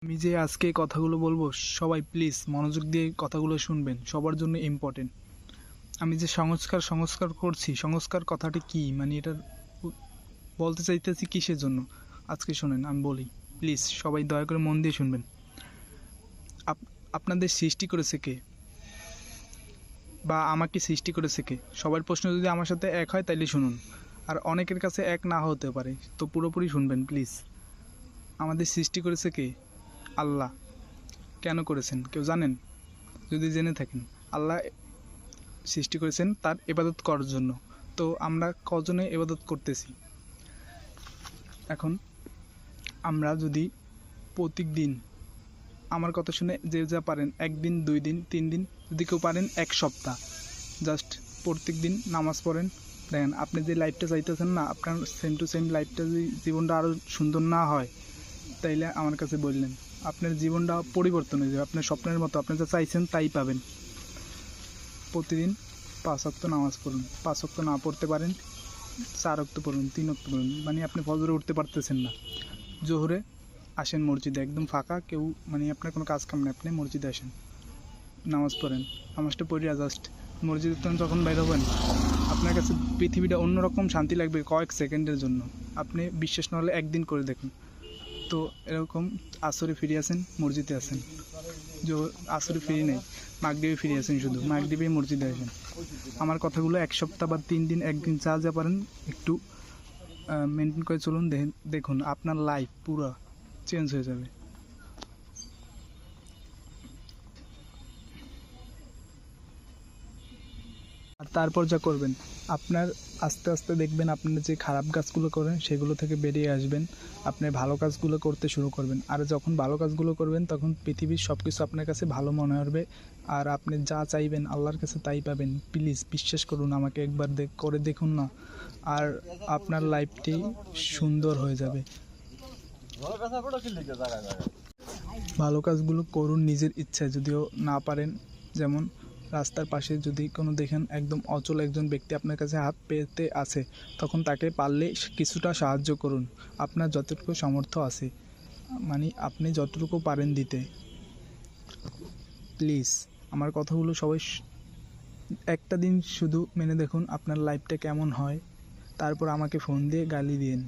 আমি যে আজকে এই কথাগুলো বলবো, সবাই প্লিজ মনোযোগ দিয়ে কথাগুলো শুনবেন, সবার জন্য ইম্পর্টেন্ট। আমি যে সংস্কার করছি, সংস্কার কথাটি কি, মানে এটা বলতে চাইতেছি কিসের জন্য। আজকে শোনেন, আমি বলি, প্লিজ সবাই দয়া করে মন দিয়ে শুনবেন। আপনাদের সৃষ্টি করেছে কে, বা আমাকে সৃষ্টি করেছে কে? সবার প্রশ্ন যদি আমার সাথে এক হয় তাইলে শুনুন, আর অনেকের কাছে এক না হতে পারে, তো পুরোপুরি শুনবেন প্লিজ। আমাদের সৃষ্টি করেছে কে? আল্লাহ। কেন করেছেন কেউ জানেন? যদি জেনে থাকেন, আল্লাহ সৃষ্টি করেছেন তার ইবাদত করার জন্য। তো আমরা কজনে ইবাদত করতেছি? এখন আমরা যদি প্রত্যেক দিন, আমার কথা শুনে যে যা পারেন, একদিন, 2 দিন, 3 দিন, যদি কেউ পারেন 1 সপ্তাহ, জাস্ট প্রত্যেক দিন নামাজ পড়েন। দেখেন, আপনি যে লাইফটা চাইতেছেন না, আপনার সেম টু সেম লাইফটা যদি জীবনটা আরও সুন্দর না হয়, তাইলে আমার কাছে বললেন, আপনার জীবনটা পরিবর্তন হয়ে যাবে। আপনার স্বপ্নের মতো, আপনি যা চাইছেন তাই পাবেন। প্রতিদিন 5 ওয়াক্ত নামাজ পড়ুন। 5 ওয়াক্ত না পড়তে পারেন, 4 ওয়াক্ত পড়ুন, 3 ওয়াক্ত পড়ুন। মানে আপনি ফজরে উঠতে পারতেছেন না, জোহরে আসেন মসজিদে, একদম ফাঁকা, কেউ মানে আপনার কোনো কাজ কাম নেই, আপনি মসজিদে আসেন, নামাজ পড়েন। নামাজটা পড়িয়া জাস্ট মসজিদে যখন বাইর হবেন, আপনার কাছে পৃথিবীটা অন্যরকম শান্তি লাগবে কয়েক সেকেন্ডের জন্য। আপনি বিশ্বাস না হলে একদিন করে দেখুন। তো এরকম আসরে ফিরে আসেন, মসজিদে আসেন, আসরে ফিরে নেই, মাগরিবে ফিরে আসেন, শুধু মাগরিবে মসজিদে আসেন। আমার কথাগুলো 1 সপ্তাহ বা 3 দিন, একদিন যা পারেন একটু মেনটেন করে চলুন। দেখুন আপনার লাইফ পুরো চেঞ্জ হয়ে যাবে। আর তারপর যা করবেন, আপনার আস্তে আস্তে দেখবেন আপনার যে খারাপ কাজগুলো করেন সেগুলো থেকে বেরিয়ে আসবেন, আপনি ভালো কাজগুলো করতে শুরু করবেন। আর যখন ভালো কাজগুলো করবেন, তখন পৃথিবীর সব কিছু আপনার কাছে ভালো মনে হবে, আর আপনি যা চাইবেন আল্লাহর কাছে তাই পাবেন। প্লিজ বিশ্বাস করুন, আমাকে একবার করে দেখুন না, আর আপনার লাইফটি সুন্দর হয়ে যাবে। ভালো কাজগুলো করুন নিজের ইচ্ছায়, যদিও না পারেন। যেমন রাস্তার পাশে যদি কোনো দেখেন একদম অচল একজন ব্যক্তি আপনার কাছে হাত পেতে আছে, তখন তাকে পারলে কিছুটা সাহায্য করুন, আপনার যতটুকু সামর্থ্য আছে, মানে আপনি যতটুকু পারেন দিতে। প্লিজ আমার কথাগুলো সবাই একটা দিন শুধু মেনে দেখুন, আপনার লাইফটা কেমন হয়, তারপর আমাকে ফোন দিয়ে গালি দিন।